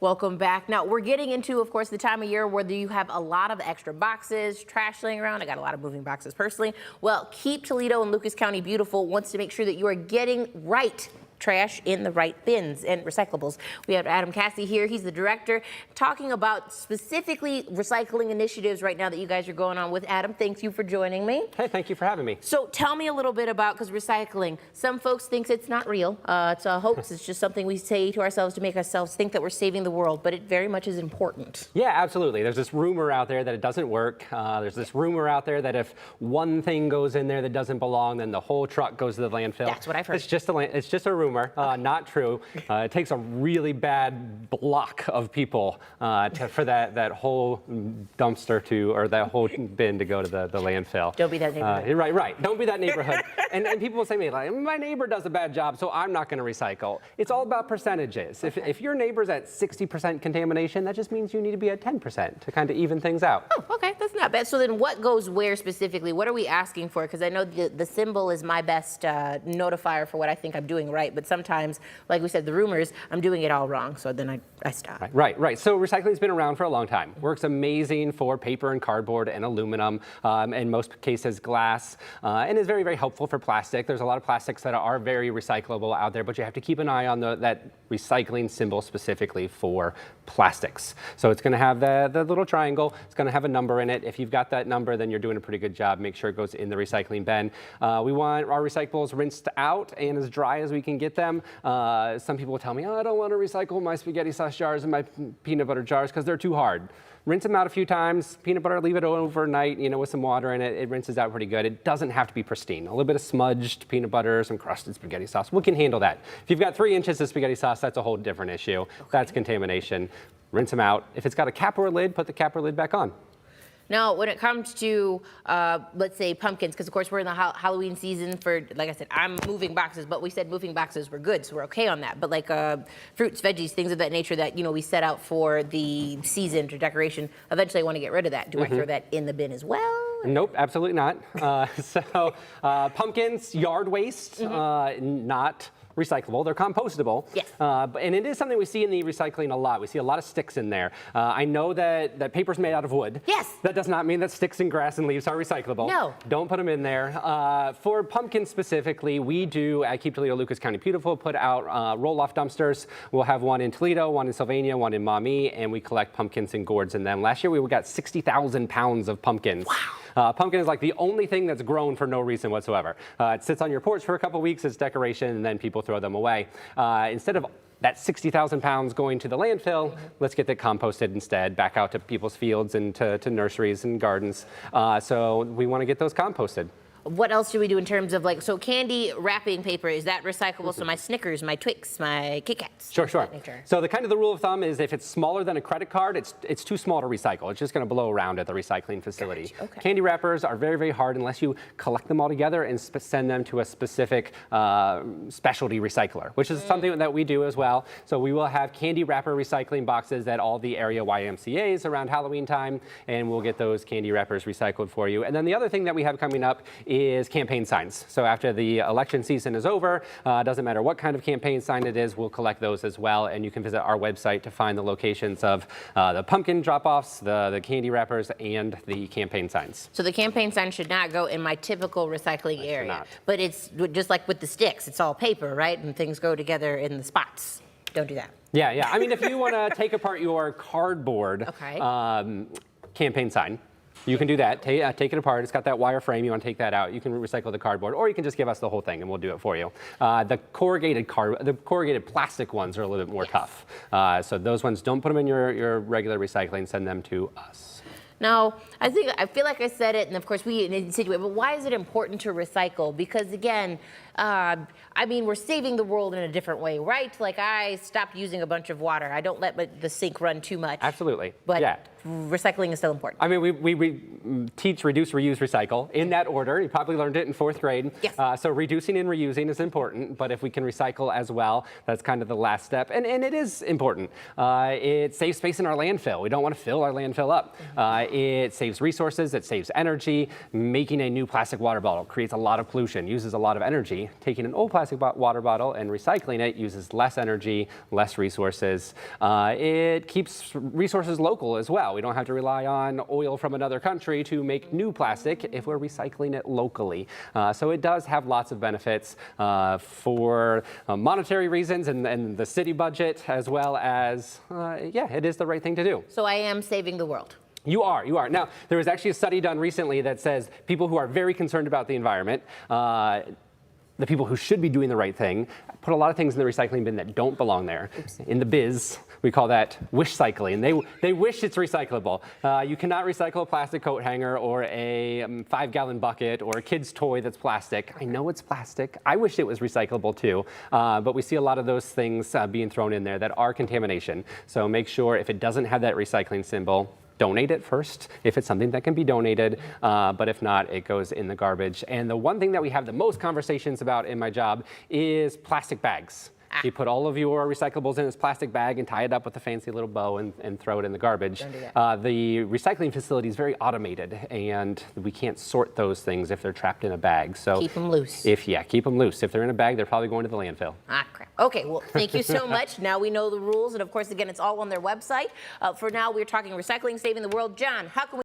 Welcome back. Now, we're getting into, of course, the time of year where you have a lot of extra boxes, trash laying around. I got a lot of moving boxes personally. Well, Keep Toledo and Lucas County Beautiful wants to make sure that you are getting right trash in the right bins and recyclables. We have Adam Cassi here. He's the director, talking about specifically recycling initiatives right now that you guys are going on with. Adam, thank you for joining me. Hey, thank you for having me. So tell me a little bit about, because recycling, some folks think it's not real. It's a hoax. It's just something we say to ourselves to make ourselves think that we're saving the world, but it very much is important. Yeah, absolutely. There's this rumor out there that it doesn't work. There's this rumor out there that if one thing goes in there that doesn't belong, then the whole truck goes to the landfill. That's what I've heard. It's just a rumor, not true. It takes a really bad block of people for that whole dumpster or that whole bin to go to the landfill. Don't be that neighborhood. Right. Don't be that neighborhood. and people say to me, like, my neighbor does a bad job, so I'm not going to recycle. It's all about percentages. If your neighbor's at 60% contamination, that just means you need to be at 10% to kind of even things out. Oh, okay, that's not bad. So then what goes where specifically? What are we asking for? Because I know the symbol is my best notifier for what I think I'm doing right, but sometimes, like we said, the rumors, I'm doing it all wrong, so then I stop. Right. So recycling's been around for a long time. Works amazing for paper and cardboard and aluminum, in most cases glass, and is very, very helpful for plastic. There's a lot of plastics that are very recyclable out there, but you have to keep an eye on that recycling symbol specifically for plastics. So it's going to have the little triangle. It's going to have a number in it. If you've got that number, then you're doing a pretty good job. Make sure it goes in the recycling bin. We want our recyclables rinsed out and as dry as we can get them. Some people will tell me, I don't want to recycle my spaghetti sauce jars and my peanut butter jars because they're too hard. Rinse them out a few times. Peanut butter, leave it overnight, with some water in it. It rinses out pretty good. It doesn't have to be pristine. A little bit of smudged peanut butter, some crusted spaghetti sauce. We can handle that. If you've got 3 inches of spaghetti sauce, that's a whole different issue. Okay. That's contamination. Rinse them out. If it's got a cap or a lid, put the cap or lid back on. Now, when it comes to, let's say, pumpkins, because of course we're in the Halloween season for, like I said, I'm moving boxes, but we said moving boxes were good, so we're okay on that. But like fruits, veggies, things of that nature that, we set out for the season to decoration, eventually I want to get rid of that. Do I throw that in the bin as well? Nope, absolutely not. Pumpkins, yard waste, not recyclable. They're compostable. Yes. And it is something we see in the recycling a lot. We see a lot of sticks in there. I know that paper's made out of wood. Yes. That does not mean that sticks and grass and leaves are recyclable. No. Don't put them in there. For pumpkins specifically, we do at Keep Toledo, Lucas County Beautiful, put out roll-off dumpsters. We'll have one in Toledo, one in Sylvania, one in Maumee, and we collect pumpkins and gourds in them. Last year, we got 60,000 pounds of pumpkins. Wow. Pumpkin is like the only thing that's grown for no reason whatsoever. It sits on your porch for a couple weeks as decoration, and then people throw them away. Instead of that 60,000 pounds going to the landfill, let's get that composted instead, back out to people's fields and to nurseries and gardens. So we want to get those composted. What else do we do in terms of so candy wrapping paper, is that recyclable? So my Snickers, my Twix, my Kit Kats. Sure. So the rule of thumb is if it's smaller than a credit card, it's too small to recycle. It's just going to blow around at the recycling facility. Gotcha. Okay. Candy wrappers are very, very hard unless you collect them all together and send them to a specific specialty recycler, which is something that we do as well. So we will have candy wrapper recycling boxes at all the area YMCAs around Halloween time, and we'll get those candy wrappers recycled for you. And then the other thing that we have coming up is campaign signs. So after the election season is over, doesn't matter what kind of campaign sign it is, we'll collect those as well. And you can visit our website to find the locations of the pumpkin drop-offs, the candy wrappers, and the campaign signs. So the campaign sign should not go in my typical recycling area. Not. But it's just like with the sticks, it's all paper, right? And things go together in the spots. Don't do that. Yeah. I mean, if you want to take apart your cardboard campaign sign, you can do that. Take it apart. It's got that wire frame. You want to take that out. You can recycle the cardboard, or you can just give us the whole thing, and we'll do it for you. The corrugated plastic ones are a little bit more tough. So those ones, don't put them in your regular recycling. Send them to us. Now, I feel like I said it, and of course we insinuate, but why is it important to recycle? Because again, I mean, we're saving the world in a different way, right? Like I stopped using a bunch of water. I don't let the sink run too much. Absolutely. But yeah. Recycling is still important. I mean, we teach reduce, reuse, recycle in that order. You probably learned it in 4th grade. Yes. So reducing and reusing is important, but if we can recycle as well, that's kind of the last step. And it is important. It saves space in our landfill. We don't want to fill our landfill up. It saves resources, it saves energy. Making a new plastic water bottle creates a lot of pollution, uses a lot of energy. Taking an old plastic water bottle and recycling it uses less energy, less resources. It keeps resources local as well. We don't have to rely on oil from another country to make new plastic if we're recycling it locally. So it does have lots of benefits for monetary reasons and the city budget, as well as, yeah, it is the right thing to do. So I am saving the world. You are. Now, there was actually a study done recently that says people who are very concerned about the environment, the people who should be doing the right thing, put a lot of things in the recycling bin that don't belong there. Oops. In the biz, we call that wish cycling. They wish it's recyclable. You cannot recycle a plastic coat hanger or a 5-gallon bucket or a kid's toy that's plastic. I know it's plastic. I wish it was recyclable too, but we see a lot of those things being thrown in there that are contamination. So make sure if it doesn't have that recycling symbol, donate it first if it's something that can be donated, but if not, it goes in the garbage. And the one thing that we have the most conversations about in my job is plastic bags. You put all of your recyclables in this plastic bag and tie it up with a fancy little bow and throw it in the garbage. Don't do that. The recycling facility is very automated, and we can't sort those things if they're trapped in a bag. So keep them loose. Keep them loose. If they're in a bag, they're probably going to the landfill. Ah, crap. Okay, well, thank you so much. Now we know the rules, and of course, again, it's all on their website. For now, we're talking recycling, saving the world. John, how can we